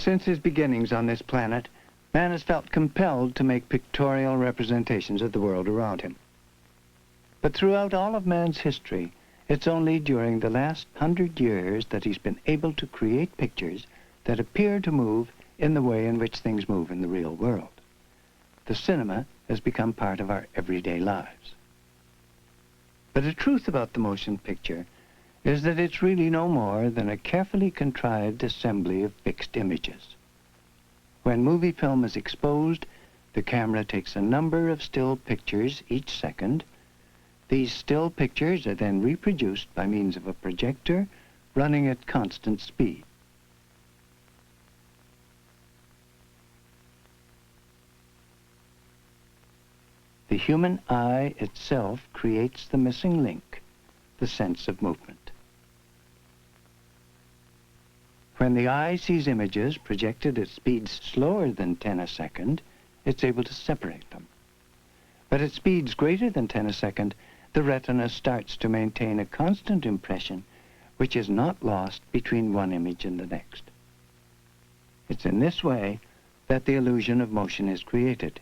Since his beginnings on this planet, man has felt compelled to make pictorial representations of the world around him. But throughout all of man's history, it's only during the last 100 years that he's been able to create pictures that appear to move in the way in which things move in the real world. The cinema has become part of our everyday lives. But the truth about the motion picture is that it's really no more than a carefully contrived assembly of fixed images. When movie film is exposed, the camera takes a number of still pictures each second. These still pictures are then reproduced by means of a projector running at constant speed. The human eye itself creates the missing link, the sense of movement. When the eye sees images projected at speeds slower than 10 a second, it's able to separate them. But at speeds greater than 10 a second, the retina starts to maintain a constant impression which is not lost between one image and the next. It's in this way that the illusion of motion is created.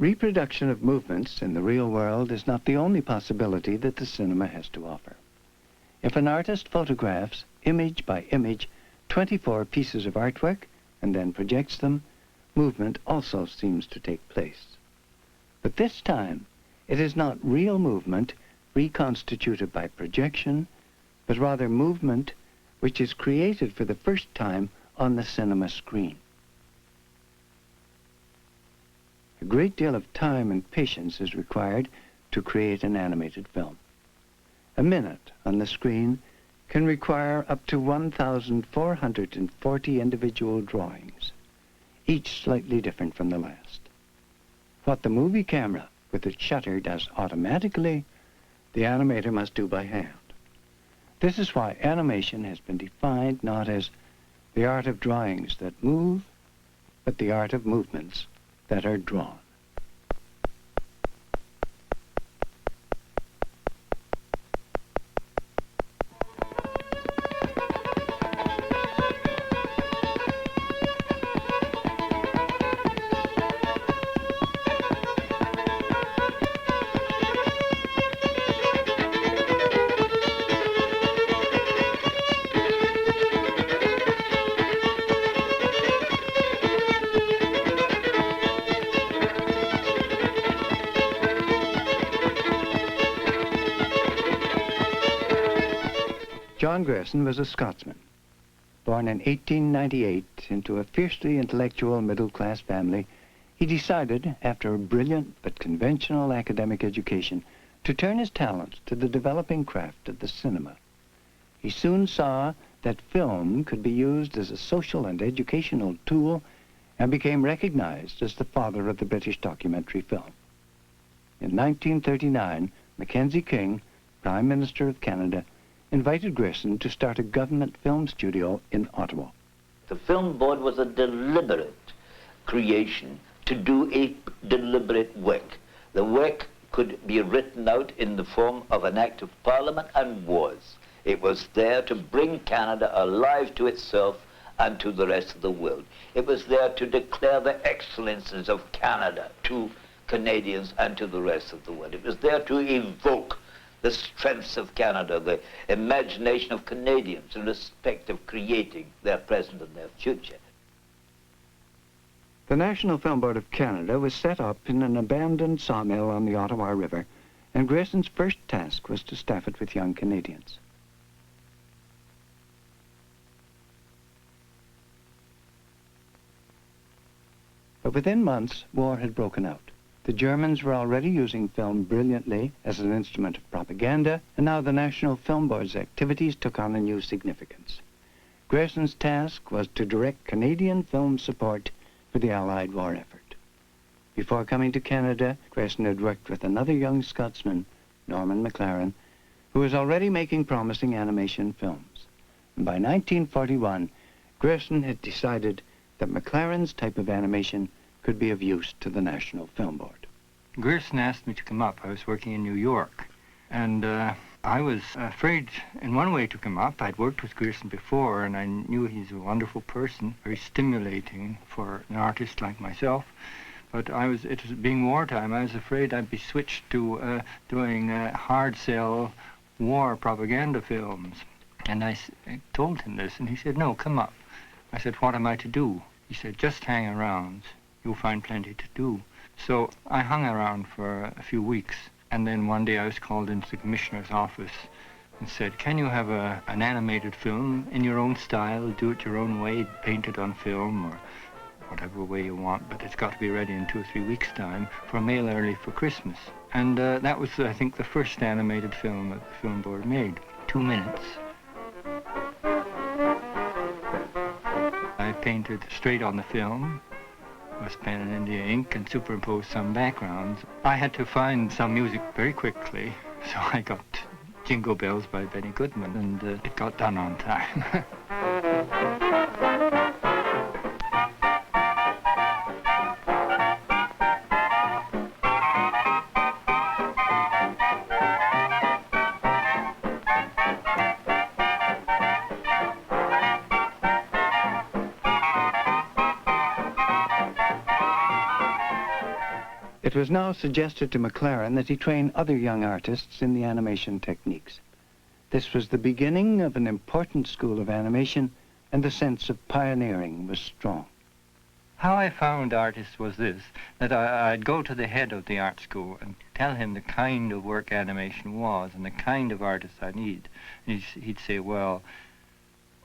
Reproduction of movements in the real world is not the only possibility that the cinema has to offer. If an artist photographs, image by image, 24 pieces of artwork and then projects them, movement also seems to take place. But this time, it is not real movement reconstituted by projection, but rather movement which is created for the first time on the cinema screen. A great deal of time and patience is required to create an animated film. A minute on the screen can require up to 1,440 individual drawings, each slightly different from the last. What the movie camera with its shutter does automatically, the animator must do by hand. This is why animation has been defined not as the art of drawings that move, but the art of movements that are drawn. John Grayson was a Scotsman. Born in 1898 into a fiercely intellectual middle-class family, he decided, after a brilliant but conventional academic education, to turn his talents to the developing craft of the cinema. He soon saw that film could be used as a social and educational tool and became recognized as the father of the British documentary film. In 1939, Mackenzie King, Prime Minister of Canada, invited Grayson to start a government film studio in Ottawa. The film board was a deliberate creation to do a deliberate work. The work could be written out in the form of an act of parliament and was. It was there to bring Canada alive to itself and to the rest of the world. It was there to declare the excellences of Canada to Canadians and to the rest of the world. It was there to evoke the strengths of Canada, the imagination of Canadians in respect of creating their present and their future. The National Film Board of Canada was set up in an abandoned sawmill on the Ottawa River, and Grayson's first task was to staff it with young Canadians. But within months, war had broken out. The Germans were already using film brilliantly as an instrument of propaganda, and now the National Film Board's activities took on a new significance. Grayson's task was to direct Canadian film support for the Allied war effort. Before coming to Canada, Grayson had worked with another young Scotsman, Norman McLaren, who was already making promising animation films. And by 1941, Grayson had decided that McLaren's type of animation could be of use to the National Film Board. Grierson asked me to come up. I was working in New York. And I was afraid, in one way, to come up. I'd worked with Grierson before, and I knew he's a wonderful person, very stimulating for an artist like myself. But it was being wartime, I was afraid I'd be switched to doing hard sell war propaganda films. And I told him this, and he said, no, come up. I said, what am I to do? He said, just hang around. You'll find plenty to do. So I hung around for a few weeks. And then one day I was called into the commissioner's office and said, can you have an animated film in your own style, do it your own way, paint it on film or whatever way you want, but it's got to be ready in 2 or 3 weeks' time for mail early for Christmas. And that was, I think, the first animated film that the film board made. 2 minutes. I painted straight on the film, with pen and India ink, and superimposed some backgrounds. I had to find some music very quickly, so I got Jingle Bells by Benny Goodman, and it got done on time. It was now suggested to McLaren that he train other young artists in the animation techniques. This was the beginning of an important school of animation, and the sense of pioneering was strong. How I found artists was this, that I'd go to the head of the art school and tell him the kind of work animation was and the kind of artists I need. And he'd say, well,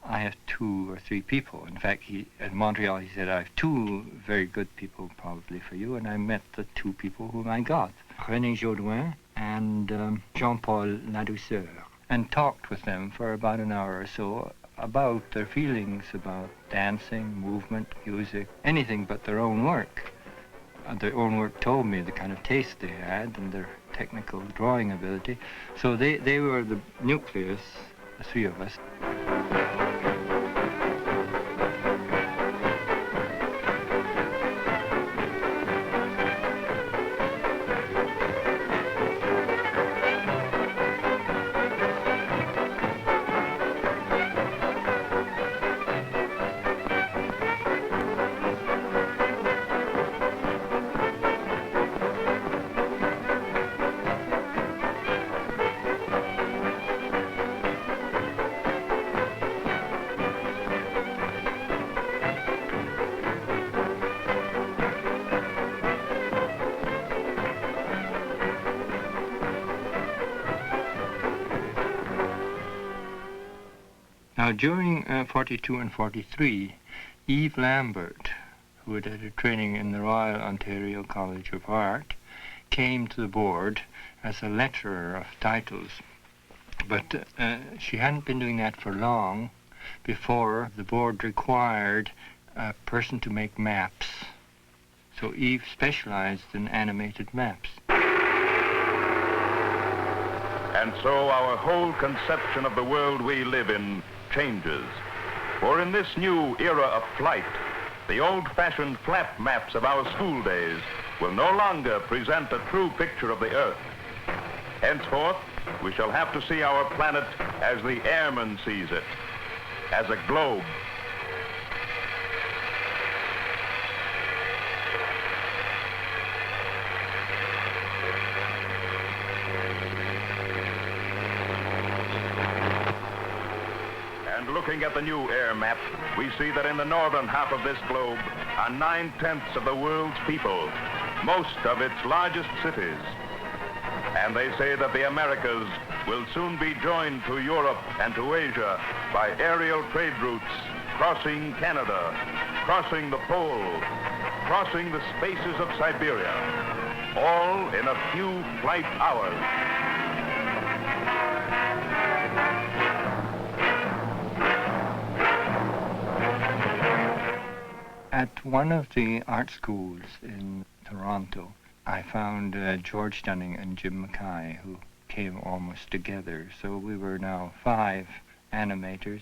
I have 2 or 3 people. In fact, at Montreal, he said, I have 2 very good people probably for you, and I met the 2 people whom I got, René Jaudoin and Jean-Paul Ladouceur, and talked with them for about an hour or so about their feelings about dancing, movement, music, anything but their own work. Their own work told me the kind of taste they had and their technical drawing ability. So they were the nucleus, the 3 of us. Now, during 42 and 43, Yves Lambert, who had had a training in the Royal Ontario College of Art, came to the board as a letterer of titles. But she hadn't been doing that for long before the board required a person to make maps. So Yves specialized in animated maps. And so our whole conception of the world we live in changes. For in this new era of flight, the old-fashioned flap maps of our school days will no longer present a true picture of the Earth. Henceforth, we shall have to see our planet as the airman sees it, as a globe. Looking at the new air map, we see that in the northern half of this globe are 9/10 of the world's people, most of its largest cities. And they say that the Americas will soon be joined to Europe and to Asia by aerial trade routes, crossing Canada, crossing the pole, crossing the spaces of Siberia, all in a few flight hours. At one of the art schools in Toronto, I found George Dunning and Jim Mackay, who came almost together. So we were now 5 animators.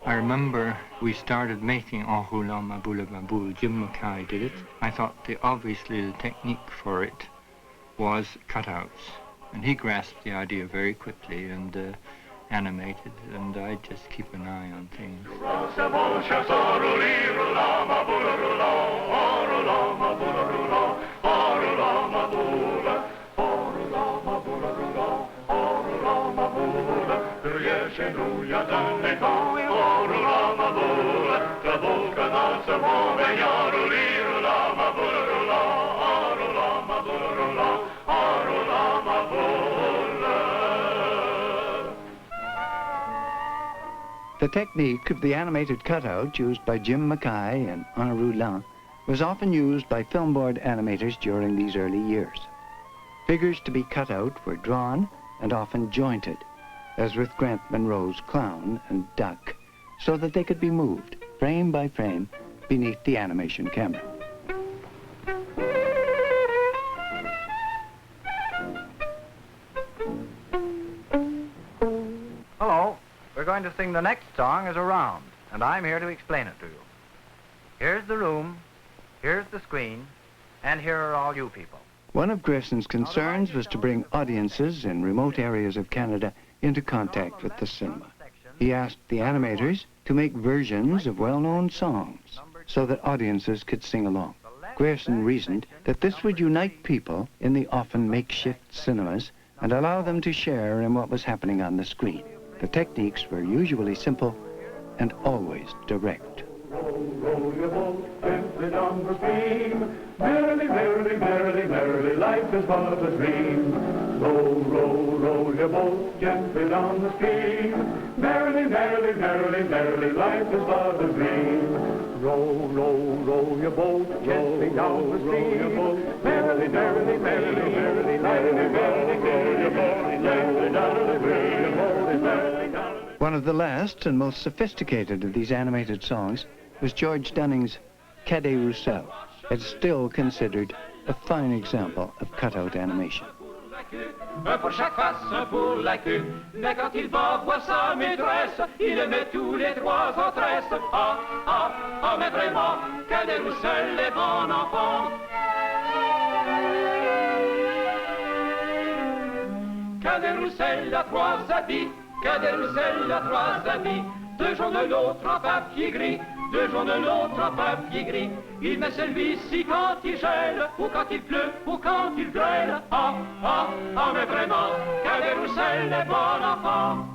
I remember we started making En Roulant Ma Boule Ma Boule. Jim Mackay did it. I thought obviously the technique for it was cutouts. And he grasped the idea very quickly and animated, and I just keep an eye on things. The technique of the animated cutout used by Jim Mackay and En Roulant was often used by film board animators during these early years. Figures to be cut out were drawn and often jointed, as with Grant Monroe's clown and duck, so that they could be moved frame by frame beneath the animation camera. Hello. We're going to sing the next song as a round, and I'm here to explain it to you. Here's the room, here's the screen, and here are all you people. One of Grierson's concerns was to bring audiences in remote areas of Canada into contact with the cinema. He asked the animators to make versions of well-known songs so that audiences could sing along. Grierson reasoned that this would unite people in the often makeshift cinemas and allow them to share in what was happening on the screen. The techniques were usually simple and always direct. Roll your boat gently down the stream. Merrily, merrily, merrily, merrily, life is but a dream. Roll your boat gently down the stream. Merrily, merrily, merrily, merrily, life is but a dream. Roll your boat gently down the stream. Merrily, merrily, merrily, merrily, merrily, merrily, roll your boat gently down the stream. One of the last and most sophisticated of these animated songs was George Dunning's Cadet Roussel. It's still considered a fine example of cutout animation. Un pour chaque face, un pour la queue. Mais quand il va voir sa maîtresse, il met tous les trois en tresse. Ah, ah, ah, mais vraiment, Cadet Roussel est bon enfant. Cadet Roussel a trois habits, Cadet Roussel a trois habits. Deux jaunes, l'autre en papier gris, deux jaunes, l'autre en papier gris. Il met celui-ci quand il gèle, ou quand il pleut, ou quand il grêle. Ah, ah, ah, mais vraiment, Cadet Roussel est bon enfant.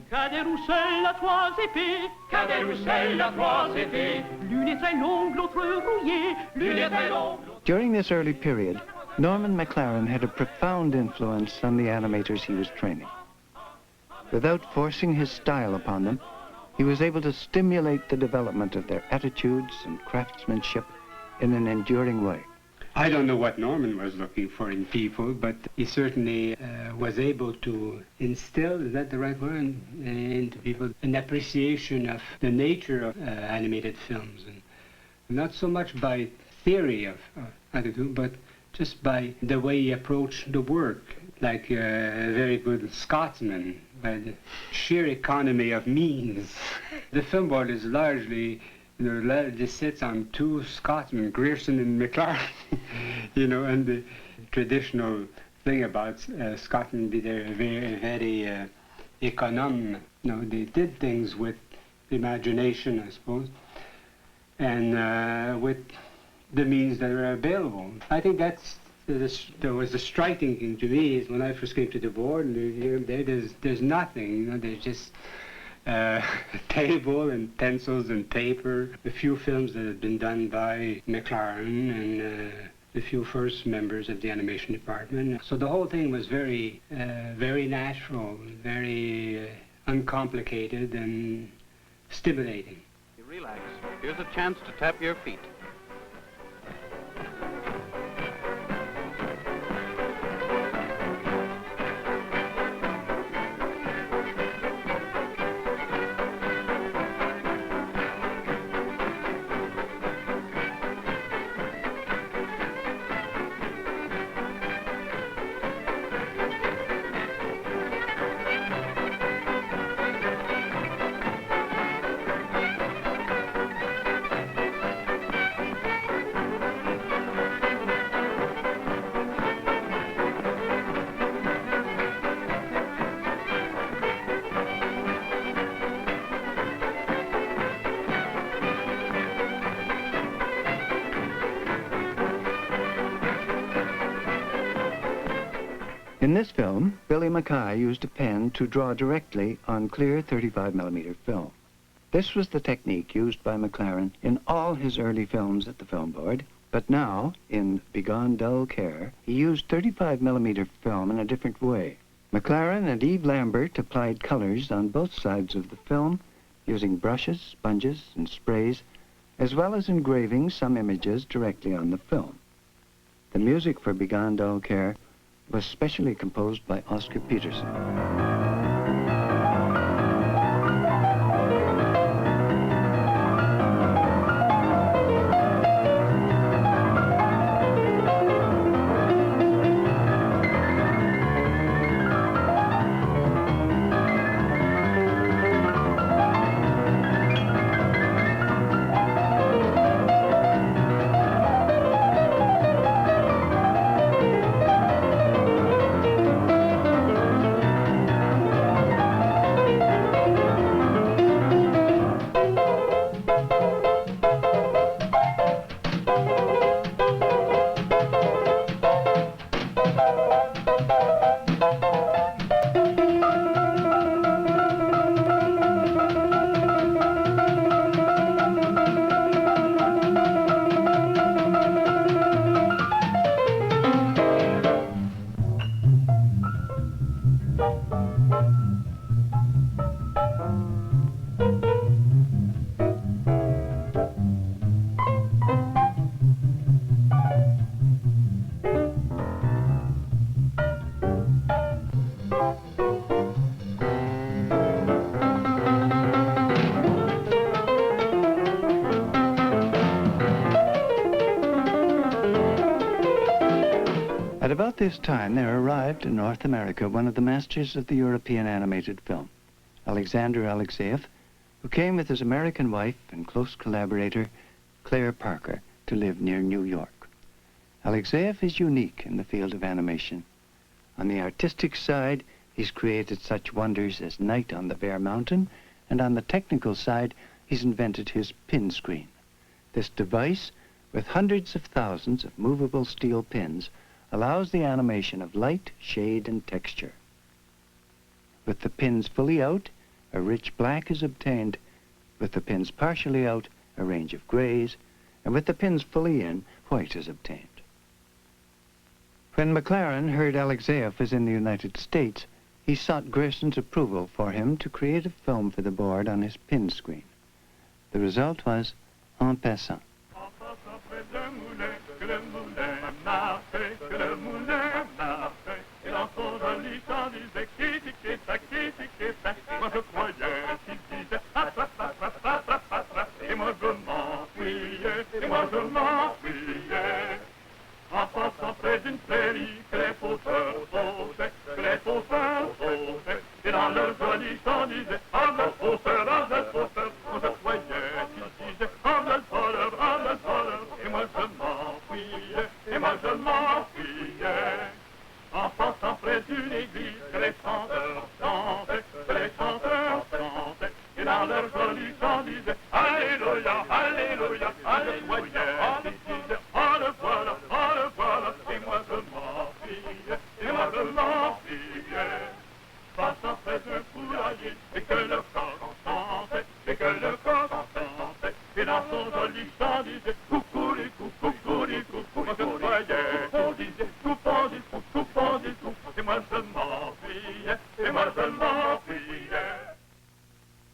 Cadet Roussel a trois épées, Cadet Roussel a trois épées. L'une est très longue, l'autre rouillée, l'une est très longue. During this early period, Norman McLaren had a profound influence on the animators he was training. Without forcing his style upon them, he was able to stimulate the development of their attitudes and craftsmanship in an enduring way. I don't know what Norman was looking for in people, but he certainly was able to instill, is that the right word, into people an appreciation of the nature of animated films. And not so much by theory of attitude, but just by the way he approached the work, like a very good Scotsman, by the sheer economy of means. The film board is largely, just sits on two Scotsmen, Grierson and McLaren, and the traditional thing about Scotland, they're very, very econome. They did things with imagination, I suppose, and with the means that are available. I think that was the striking thing to me is when I first came to the board, there's nothing, there's just a table and pencils and paper, a few films that had been done by McLaren and the few first members of the animation department. So the whole thing was very, very natural, very uncomplicated and stimulating. Relax. Here's a chance to tap your feet. In this film, Billy Mackay used a pen to draw directly on clear 35mm film. This was the technique used by McLaren in all his early films at the Film Board, but now, in Begone Dull Care, he used 35mm film in a different way. McLaren and Eve Lambert applied colors on both sides of the film, using brushes, sponges, and sprays, as well as engraving some images directly on the film. The music for Begone Dull Care was specially composed by Oscar Peterson. At about this time, there arrived in North America one of the masters of the European animated film, Alexander Alexeyev, who came with his American wife and close collaborator, Claire Parker, to live near New York. Alexeyev is unique in the field of animation. On the artistic side, he's created such wonders as Night on the Bear Mountain, and on the technical side, he's invented his pin screen. This device, with hundreds of thousands of movable steel pins, allows the animation of light, shade, and texture. With the pins fully out, a rich black is obtained. With the pins partially out, a range of grays, and with the pins fully in, white is obtained. When McLaren heard Alexeyev was in the United States, he sought Gerson's approval for him to create a film for the board on his pin screen. The result was En Passant.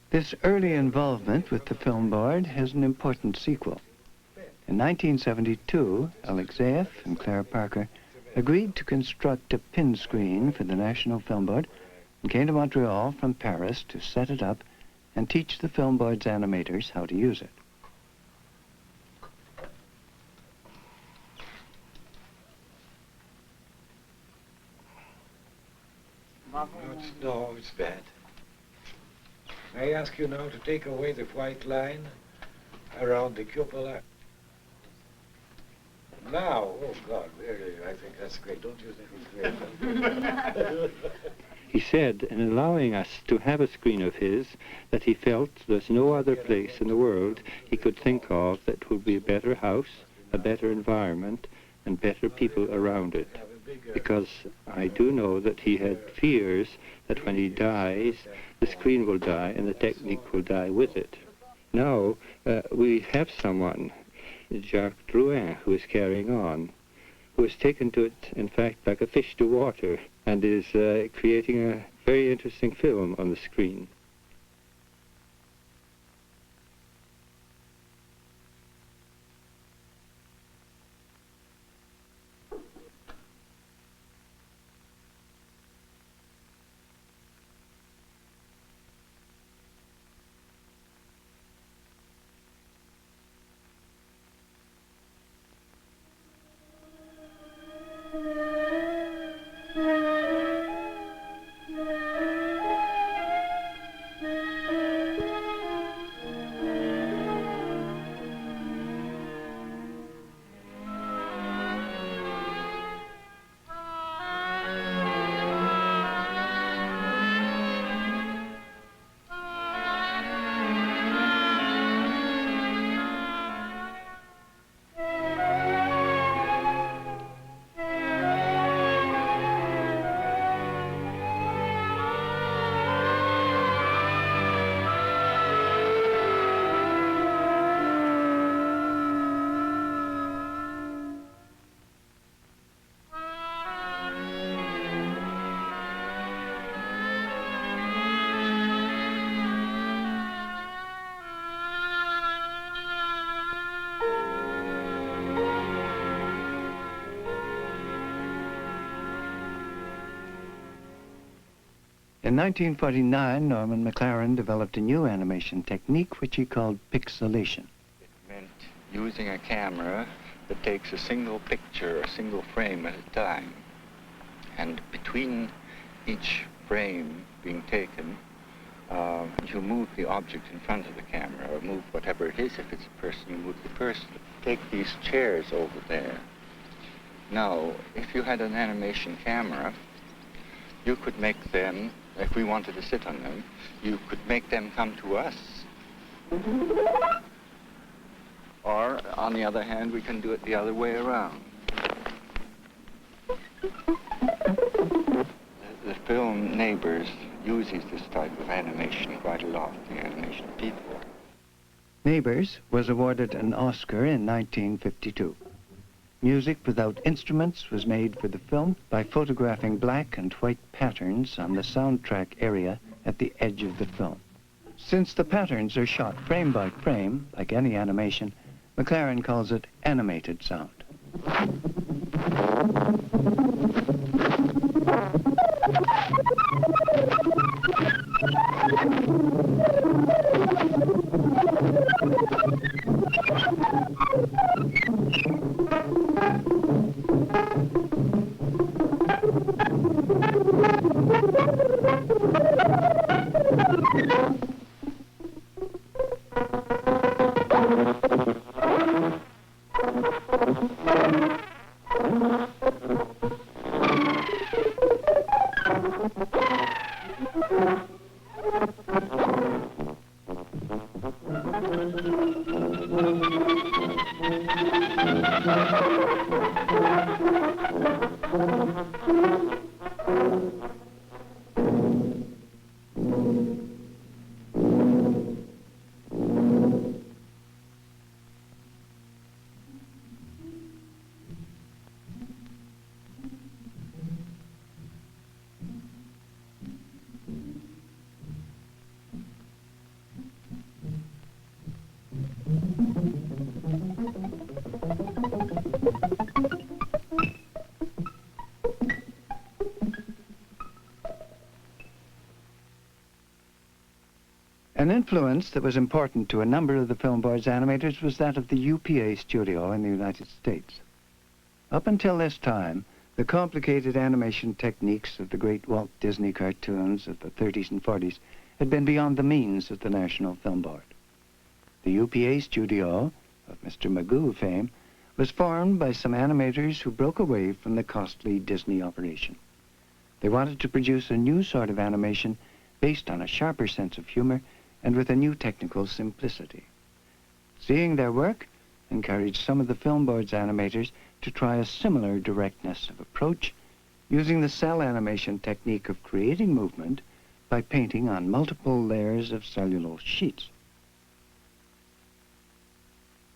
This early involvement with the film board has an important sequel. In 1972, Alexeyev and Claire Parker agreed to construct a pin screen for the National Film Board and came to Montreal from Paris to set it up and teach the film board's animators how to use it. No, it's bad. I ask you now to take away the white line around the cupola. Now, oh God, really, I think that's great. Don't you think it's great? He said, in allowing us to have a screen of his, that he felt there's no other place in the world he could think of that would be a better house, a better environment, and better people around it. because I do know that he had fears that when he dies, the screen will die and the technique will die with it. Now we have someone, Jacques Drouin, who is carrying on, who has taken to it, in fact, like a fish to water, and is creating a very interesting film on the screen. In 1949, Norman McLaren developed a new animation technique which he called pixelation. It meant using a camera that takes a single picture, a single frame at a time. And between each frame being taken, you move the object in front of the camera, or move whatever it is. If it's a person, you move the person. Take these chairs over there. Now, if you had an animation camera, you could make them, if we wanted to sit on them, you could make them come to us. Or, on the other hand, we can do it the other way around. The film Neighbors uses this type of animation quite a lot, the animation people. Neighbors was awarded an Oscar in 1952. Music without instruments was made for the film by photographing black and white patterns on the soundtrack area at the edge of the film. Since the patterns are shot frame by frame, like any animation, McLaren calls it animated sound. An influence that was important to a number of the film board's animators was that of the UPA studio in the United States. Up until this time, the complicated animation techniques of the great Walt Disney cartoons of the 30s and 40s had been beyond the means of the National Film Board. The UPA studio, of Mr. Magoo fame, was formed by some animators who broke away from the costly Disney operation. They wanted to produce a new sort of animation based on a sharper sense of humor and with a new technical simplicity. Seeing their work encouraged some of the film board's animators to try a similar directness of approach using the cell animation technique of creating movement by painting on multiple layers of cellulose sheets.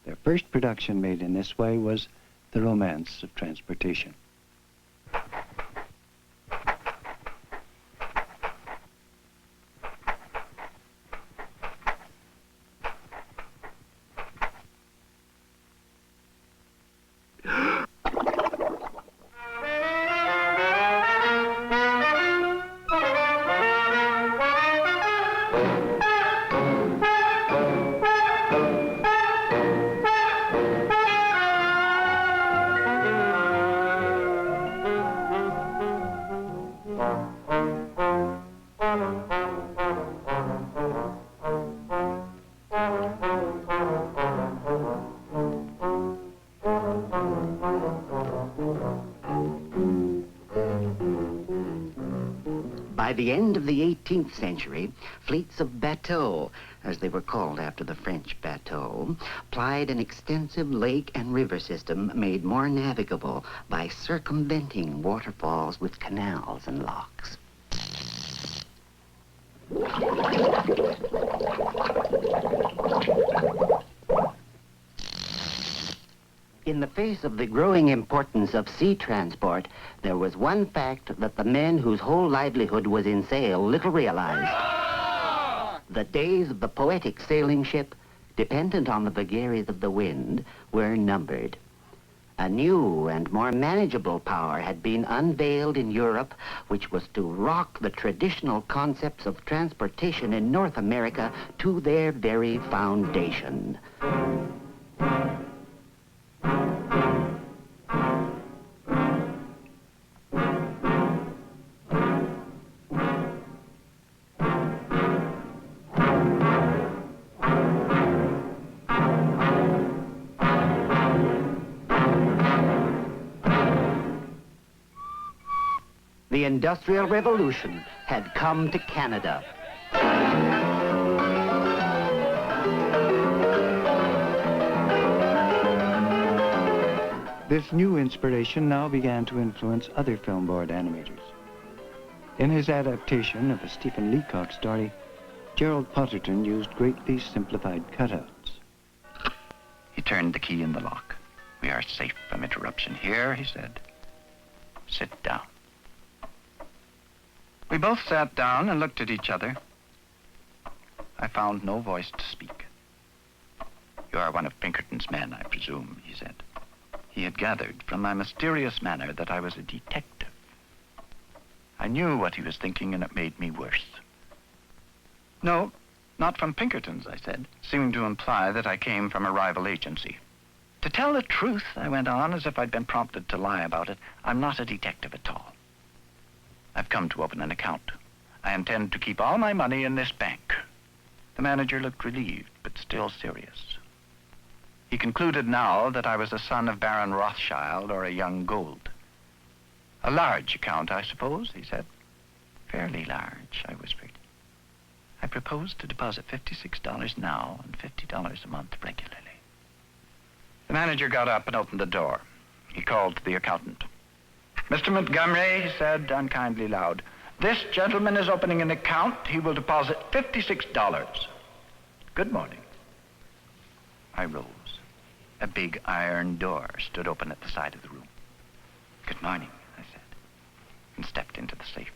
Their first production made in this way was The Romance of Transportation. By the end of the 18th century, fleets of bateaux, as they were called after the French bateau, plied an extensive lake and river system made more navigable by circumventing waterfalls with canals and locks. In the face of the growing importance of sea transport, there was one fact that the men whose whole livelihood was in sail little realized. The days of the poetic sailing ship, dependent on the vagaries of the wind, were numbered. A new and more manageable power had been unveiled in Europe, which was to rock the traditional concepts of transportation in North America to their very foundation. The Industrial Revolution had come to Canada. This new inspiration now began to influence other film board animators. In his adaptation of a Stephen Leacock story, Gerald Potterton used greatly simplified cutouts. He turned the key in the lock. "We are safe from interruption here," he said. "Sit down." We both sat down and looked at each other. I found no voice to speak. "You are one of Pinkerton's men, I presume," he said. He had gathered from my mysterious manner that I was a detective. I knew what he was thinking, and it made me worse. "No, not from Pinkerton's," I said, seeming to imply that I came from a rival agency. "To tell the truth," I went on, as if I'd been prompted to lie about it, "I'm not a detective at all. I've come to open an account. I intend to keep all my money in this bank." The manager looked relieved, but still serious. He concluded now that I was a son of Baron Rothschild or a young Gould. "A large account, I suppose," he said. "Fairly large," I whispered. "I propose to deposit $56 now and $50 a month regularly." The manager got up and opened the door. He called to the accountant. "Mr. Montgomery," he said, unkindly loud, "this gentleman is opening an account. He will deposit $56. Good morning." I rose. A big iron door stood open at the side of the room. "Good morning," I said, and stepped into the safe.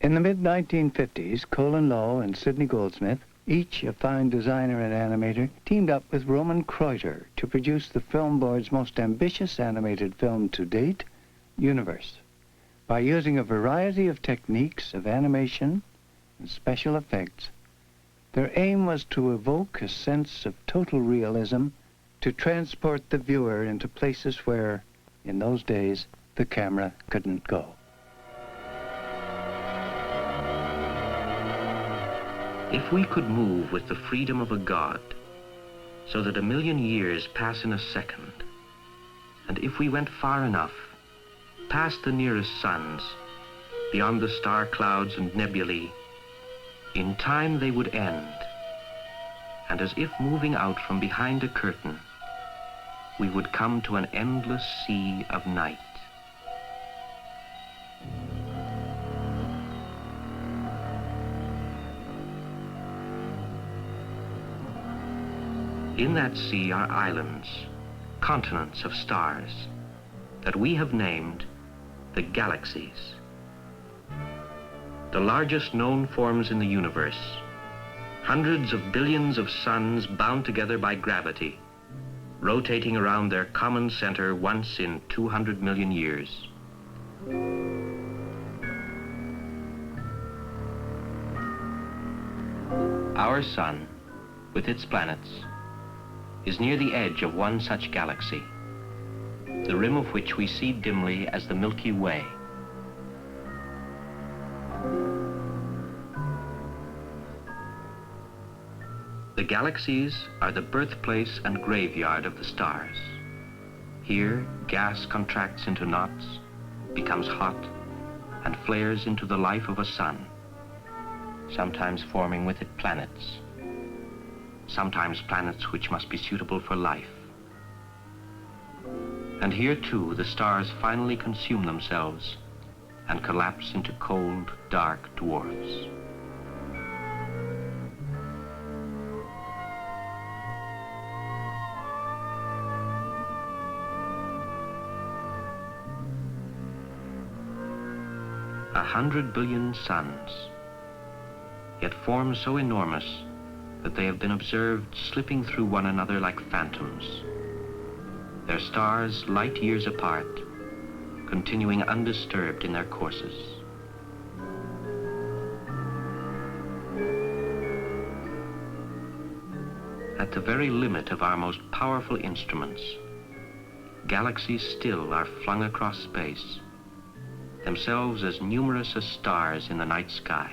In the mid-1950s, Colin Lowe and Sidney Goldsmith, each a fine designer and animator, teamed up with Roman Kreuter to produce the film board's most ambitious animated film to date, Universe, by using a variety of techniques of animation and special effects. Their aim was to evoke a sense of total realism, to transport the viewer into places where, in those days, the camera couldn't go. If we could move with the freedom of a god, so that 1,000,000 years pass in a second, and if we went far enough, past the nearest suns, beyond the star clouds and nebulae, in time they would end, and as if moving out from behind a curtain, we would come to an endless sea of night. In that sea are islands, continents of stars, that we have named the galaxies. The largest known forms in the universe, hundreds of billions of suns bound together by gravity, rotating around their common center once in 200 million years. Our sun, with its planets, is near the edge of one such galaxy, the rim of which we see dimly as the Milky Way. The galaxies are the birthplace and graveyard of the stars. Here, gas contracts into knots, becomes hot, and flares into the life of a sun, sometimes forming with it planets, sometimes planets which must be suitable for life. And here, too, the stars finally consume themselves and collapse into cold, dark dwarfs. A 100 billion suns, yet forms so enormous that they have been observed slipping through one another like phantoms, their stars light years apart, continuing undisturbed in their courses. At the very limit of our most powerful instruments, galaxies still are flung across space, themselves as numerous as stars in the night sky.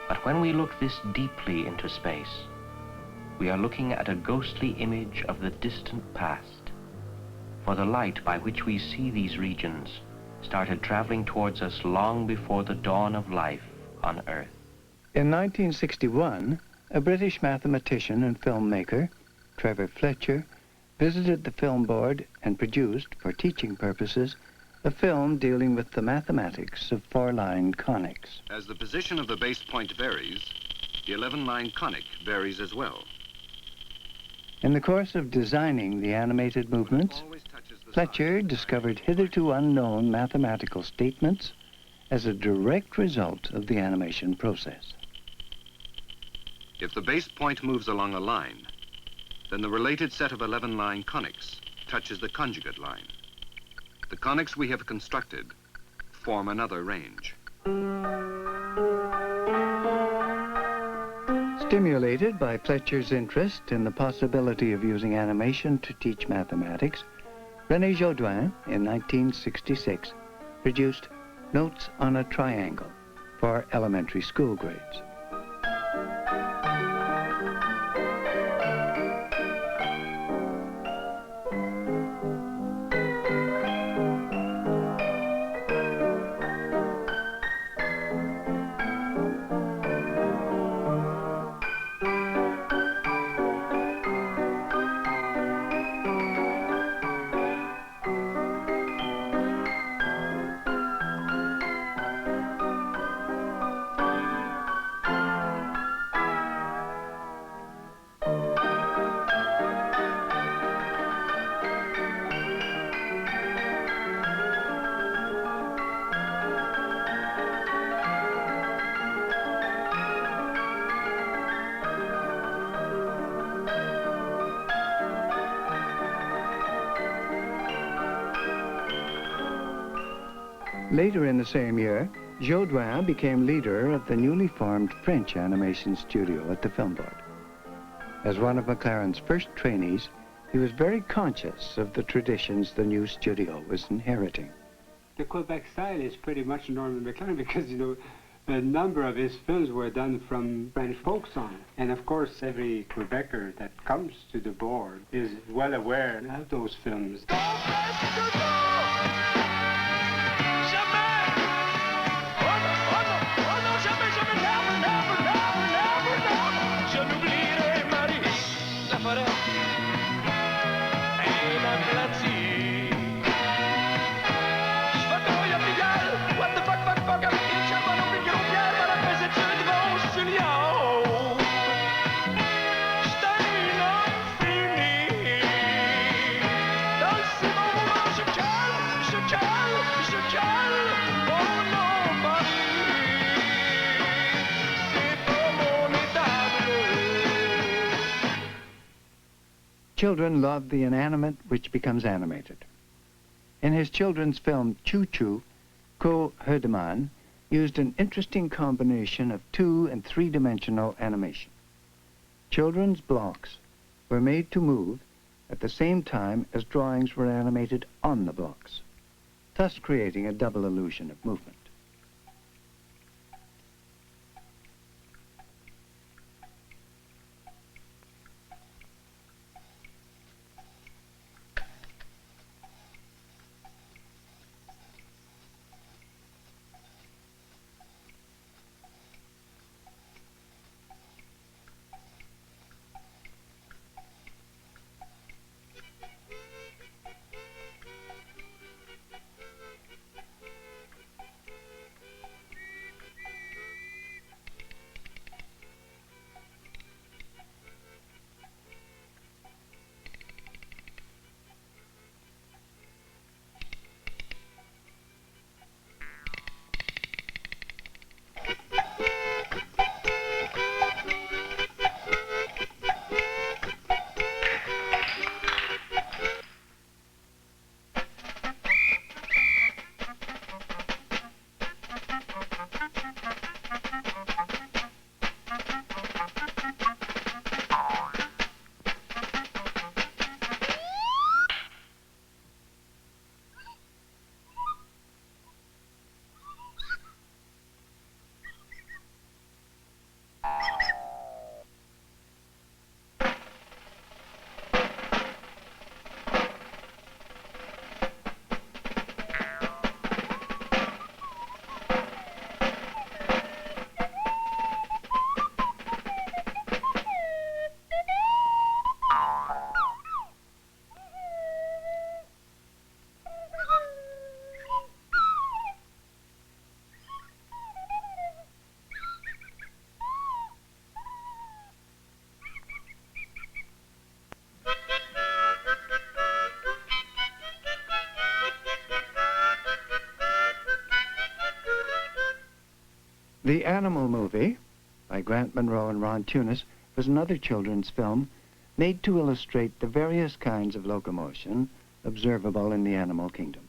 But when we look this deeply into space, we are looking at a ghostly image of the distant past, for the light by which we see these regions started traveling towards us long before the dawn of life on Earth. In 1961, a British mathematician and filmmaker, Trevor Fletcher, visited the film board and produced, for teaching purposes, a film dealing with the mathematics of four-line conics. As the position of the base point varies, the 11-line conic varies as well. In the course of designing the animated movements, Fletcher discovered hitherto unknown mathematical statements as a direct result of the animation process. If the base point moves along a line, then the related set of 11-line conics touches the conjugate line. The conics we have constructed form another range. Stimulated by Fletcher's interest in the possibility of using animation to teach mathematics, René Jaudoin, in 1966, produced Notes on a Triangle for elementary school grades. Later in the same year, Jaudoin became leader of the newly formed French animation studio at the Film Board. As one of McLaren's first trainees, he was very conscious of the traditions the new studio was inheriting. The Quebec style is pretty much Norman McLaren because, a number of his films were done from French folk song. And of course, every Quebecer that comes to the board is well aware of those films. Children love the inanimate which becomes animated. In his children's film Choo Choo, Ko Herdeman used an interesting combination of 2- and 3-dimensional animation. Children's blocks were made to move at the same time as drawings were animated on the blocks, thus creating a double illusion of movement. The Animal Movie, by Grant Monroe and Ron Tunis, was another children's film made to illustrate the various kinds of locomotion observable in the animal kingdom.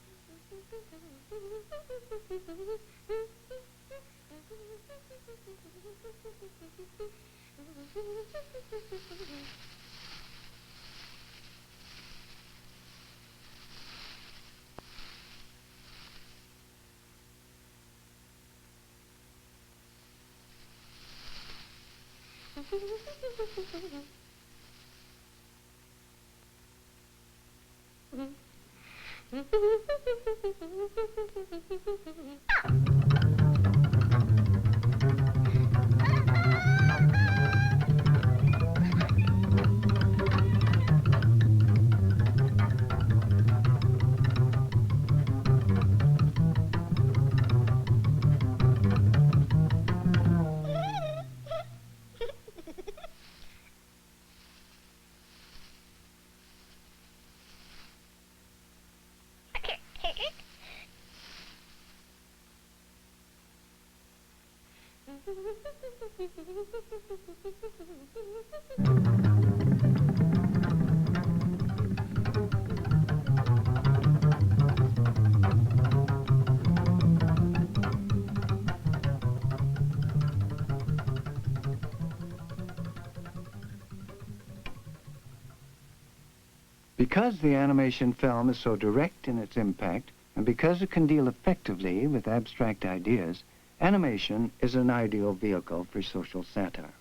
Because the animation film is so direct in its impact, and because it can deal effectively with abstract ideas, animation is an ideal vehicle for social satire.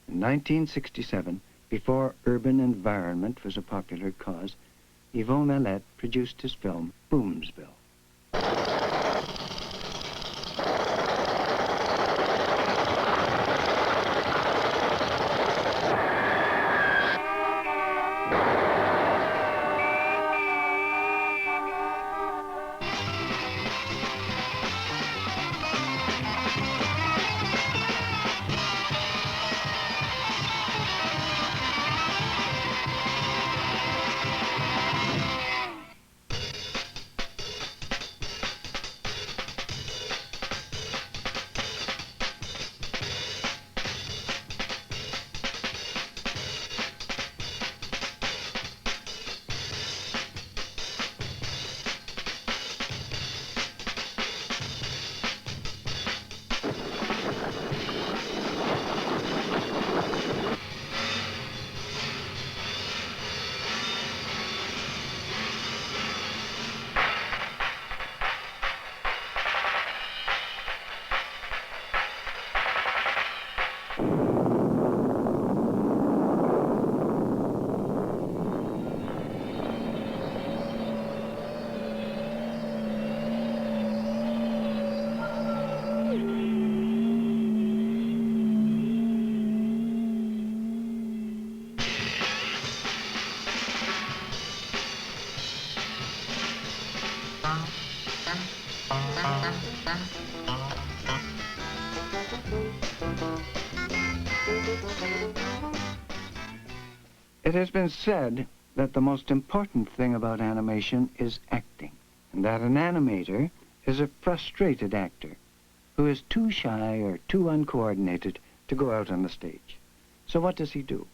In 1967, before urban environment was a popular cause, Yvon Mallet produced his film, Boomsville. It has been said that the most important thing about animation is acting, and that an animator is a frustrated actor who is too shy or too uncoordinated to go out on the stage. So what does he do?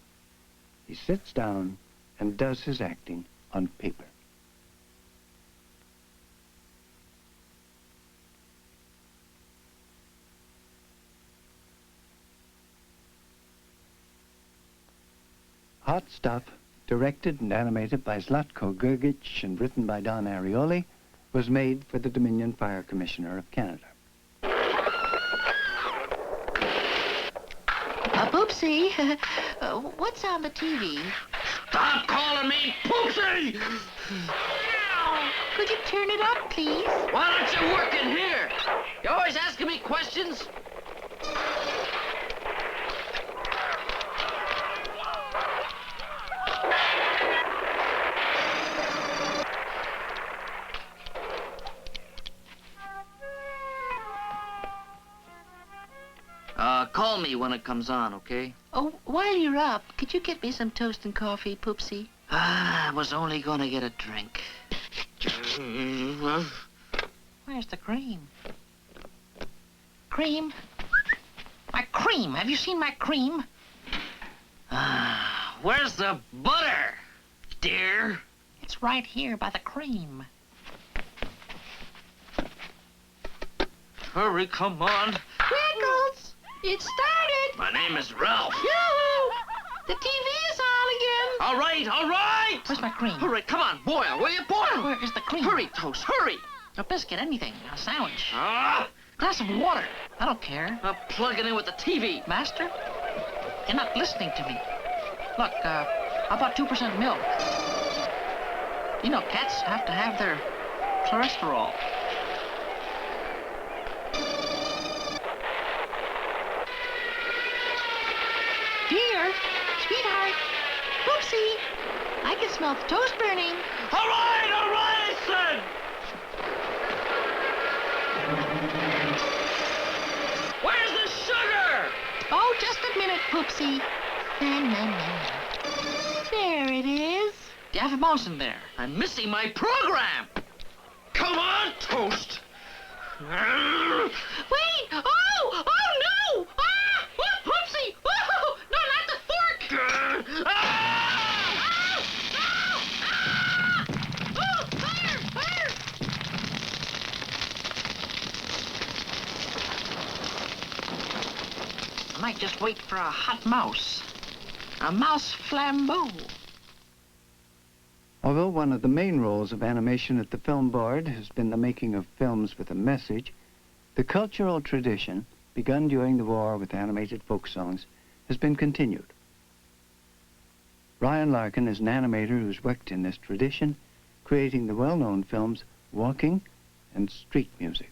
He sits down and does his acting on paper. Hot Stuff, directed and animated by Zlatko Grgic and written by Don Arioli, was made for the Dominion Fire Commissioner of Canada. Poopsie, what's on the TV? Stop calling me Poopsie! Could you turn it up, please? Why don't you work in here? You're always asking me questions. Call me when it comes on, okay? Oh, while you're up, could you get me some toast and coffee, Poopsie? I was only gonna get a drink. Where's the cream? Cream? My cream! Have you seen my cream? Where's the butter, dear? It's right here by the cream. Hurry, come on. Pickles! It started! My name is Ralph. Yoo-hoo! The TV is on again! All right, all right! Where's my cream? Hurry, come on, boil, will you? Boil! Where is the cream? Hurry, Toast, hurry! A biscuit, anything. A sandwich. Ah! Glass of water. I don't care. Now plug it in with the TV. Master? You're not listening to me. Look, how about 2% milk? You know, cats have to have their cholesterol. Dear, sweetheart, Poopsie, I can smell the toast burning. All right, son! Where's the sugar? Oh, just a minute, Poopsie. There it is. Do you have a mouse in there? I'm missing my program. Come on, Toast. Wait! Oh! Oh, no! Ah! Oh, Poopsie! Oh! No, not the fork! Ah! Oh! Ah! Oh! Fire! Fire! I might just wait for a hot mouse. A mouse flambeau. Although one of the main roles of animation at the Film Board has been the making of films with a message, the cultural tradition, begun during the war with animated folk songs, has been continued. Ryan Larkin is an animator who's worked in this tradition, creating the well-known films Walking and Street Music.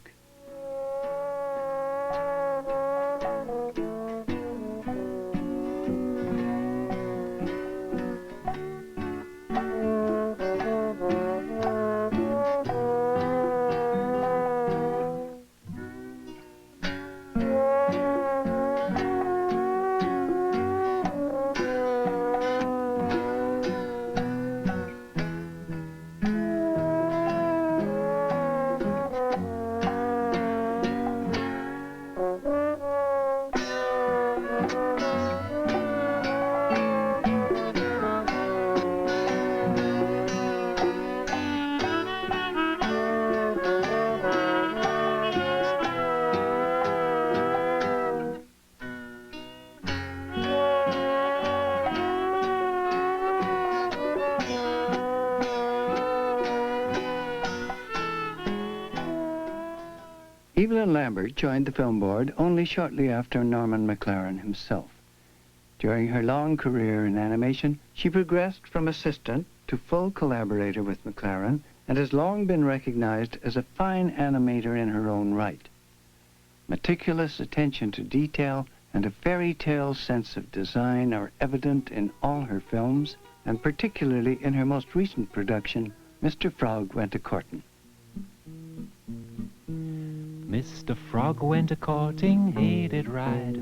Evelyn Lambert joined the Film Board only shortly after Norman McLaren himself. During her long career in animation, she progressed from assistant to full collaborator with McLaren and has long been recognized as a fine animator in her own right. Meticulous attention to detail and a fairy tale sense of design are evident in all her films, and particularly in her most recent production, Mr. Frog Went A-Courtin'. Mr. Frog went a-courting, he did ride.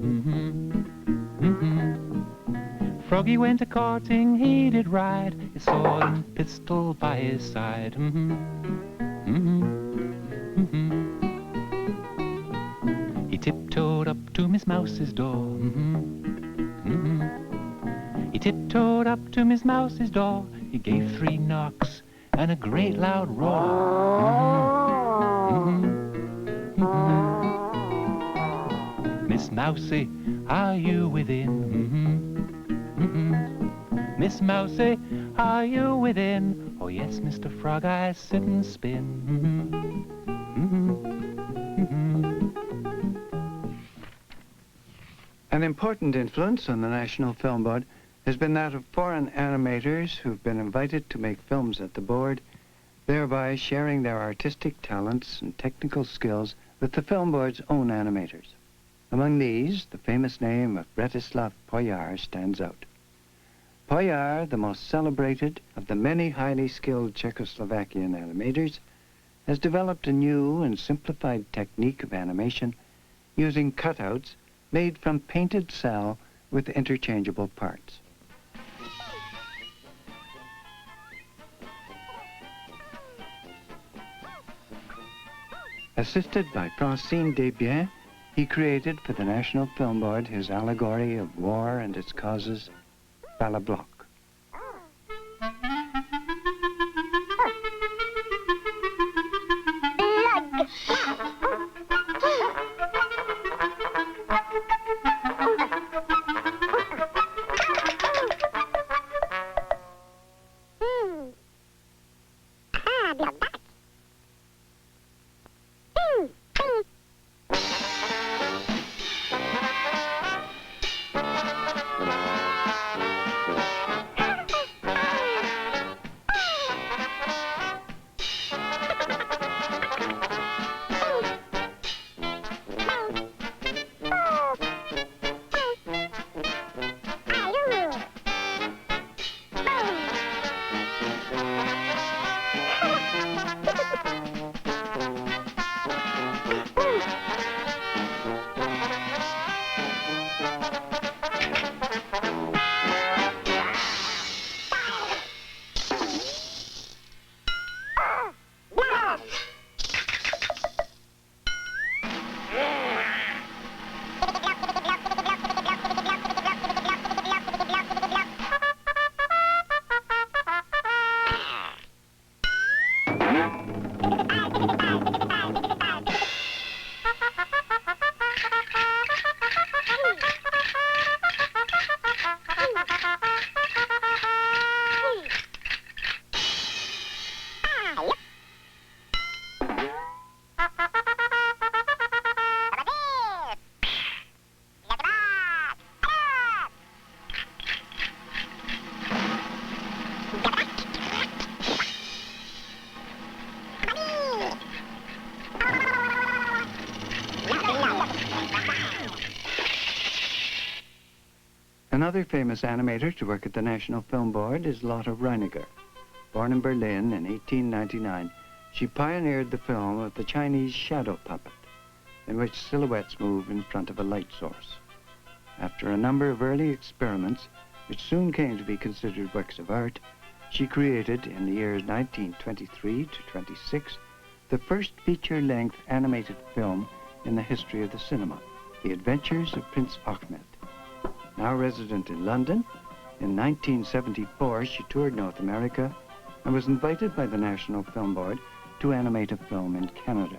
Froggy went a-courting, he did ride, his sword and pistol by his side. He tiptoed up to Miss Mouse's door. He tiptoed up to Miss Mouse's door. He gave 3 knocks and a great loud roar. Miss Mousy, are you within? Miss Mousy, are you within? Oh yes, Mr. Frog, I sit and spin. An important influence on the National Film Board has been that of foreign animators who've been invited to make films at the board, thereby sharing their artistic talents and technical skills with the Film Board's own animators. Among these, the famous name of Bretislav Poyar stands out. Poyar, the most celebrated of the many highly skilled Czechoslovakian animators, has developed a new and simplified technique of animation using cutouts made from painted cel with interchangeable parts. Assisted by Francine Desbiens, he created for the National Film Board his allegory of war and its causes, Balabloc. Another famous animator to work at the National Film Board is Lotte Reiniger. Born in Berlin in 1899, she pioneered the film of the Chinese shadow puppet, in which silhouettes move in front of a light source. After a number of early experiments, which soon came to be considered works of art, she created, in the years 1923 to 26, the first feature-length animated film in the history of the cinema, The Adventures of Prince Ahmed. Now resident in London, in 1974 she toured North America and was invited by the National Film Board to animate a film in Canada.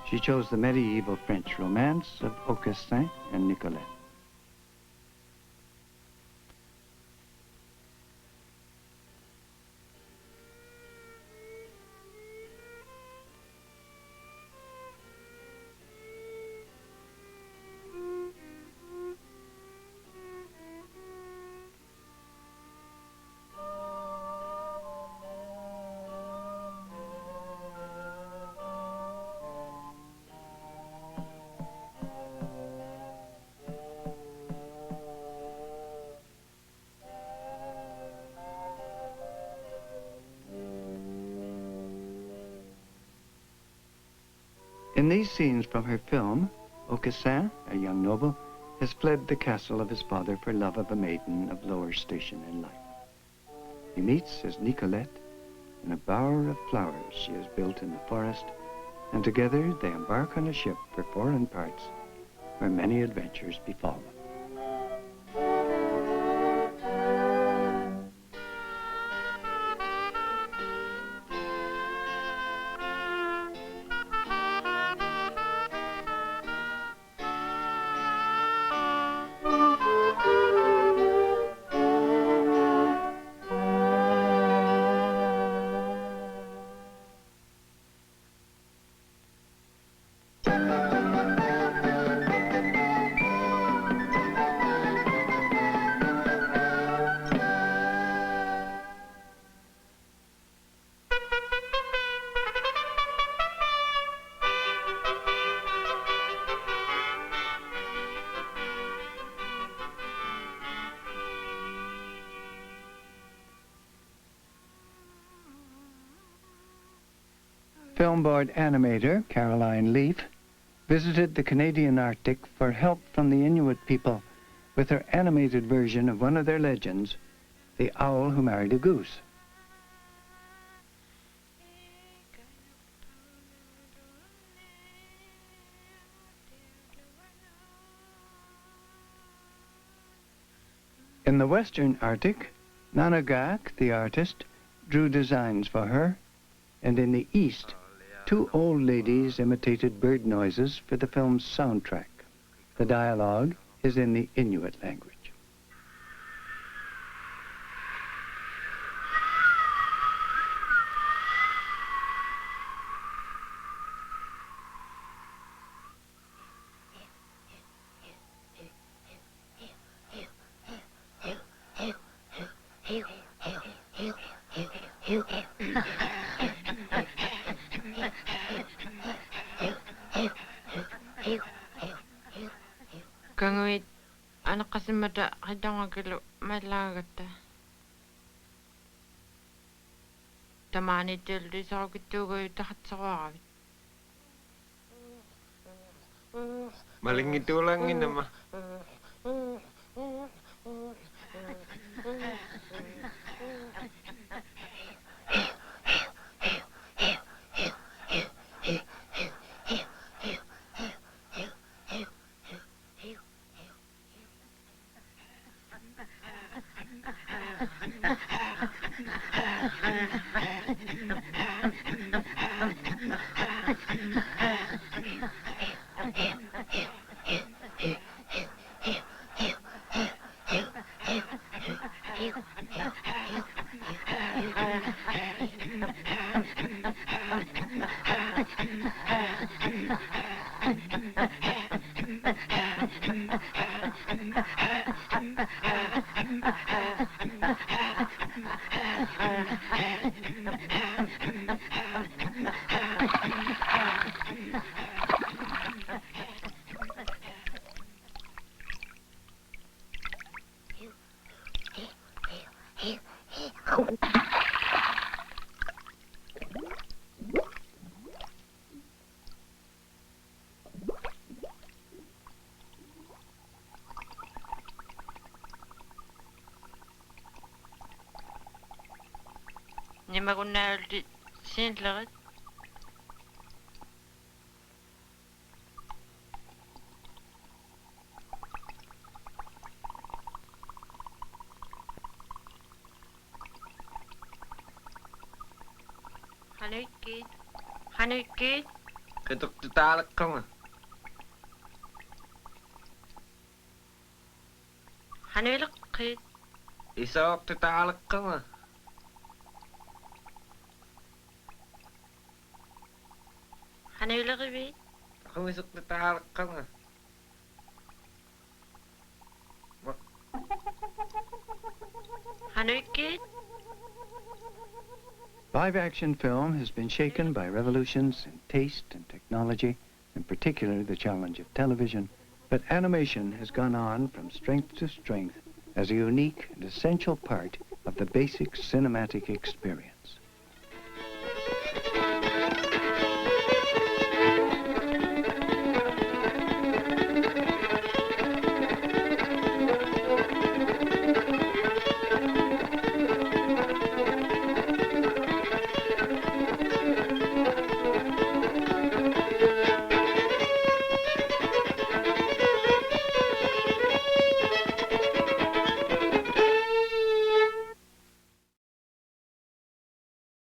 She chose the medieval French romance of Aucassin and Nicolette. In these scenes from her film, Aucassin, a young noble, has fled the castle of his father for love of a maiden of lower station in life. He meets his Nicolette in a bower of flowers she has built in the forest, and together they embark on a ship for foreign parts where many adventures befall them. Film board animator Caroline Leaf visited the Canadian Arctic for help from the Inuit people with her animated version of one of their legends, The Owl Who Married a Goose. In the Western Arctic, Nanagak, the artist, drew designs for her, and in the East, two old ladies imitated bird noises for the film's soundtrack. The dialogue is in the Inuit language. Kangwit, anak kasi mata kitang agilo malagata. Tamani tildi sa kitugoy takat sa wakawit. Maling ito lang yun naman. Nima kunna ulti sinlagat. Hanukid. Ketuk ditalak ka. Hanulakid. Isok ditalak ka. Hanulakid. Ako isok ditalak ka. Hanukid. Live-action film has been shaken by revolutions in taste and technology, in particular the challenge of television, but animation has gone on from strength to strength as a unique and essential part of the basic cinematic experience.